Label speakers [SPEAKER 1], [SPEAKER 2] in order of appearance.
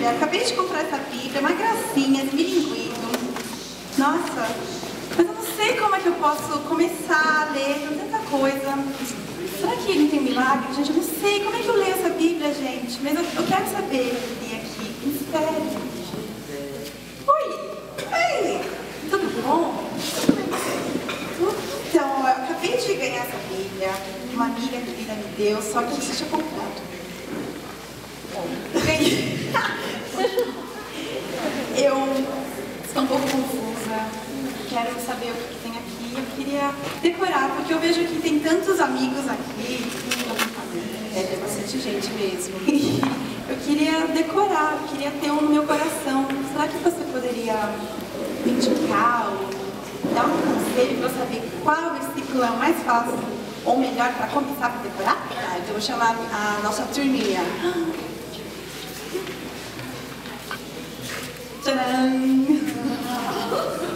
[SPEAKER 1] Bíblia. Acabei de comprar essa Bíblia, uma gracinha, bilinguismo. Nossa, mas eu não sei como é que eu posso começar a ler, tem tanta coisa. Será que não tem milagre? Gente, eu não sei como é que eu leio essa Bíblia, gente. Mas eu quero saber ler aqui. Me espere. Oi! Ei! Tudo bom? Então, eu acabei de ganhar essa Bíblia. Uma amiga querida me deu, só que eu preciso tinha comprado. Eu ganhei. Eu estou um pouco confusa. Quero saber o que tem aqui. Eu queria decorar, porque eu vejo que tem tantos amigos aqui.
[SPEAKER 2] Tem bastante gente mesmo.
[SPEAKER 1] Eu queria decorar, eu queria ter um no meu coração. Será que você poderia me indicar ou dar um conselho para eu saber qual versículo é o mais fácil ou melhor para começar a decorar?
[SPEAKER 2] Então eu vou chamar a nossa turminha.
[SPEAKER 1] Tcharam!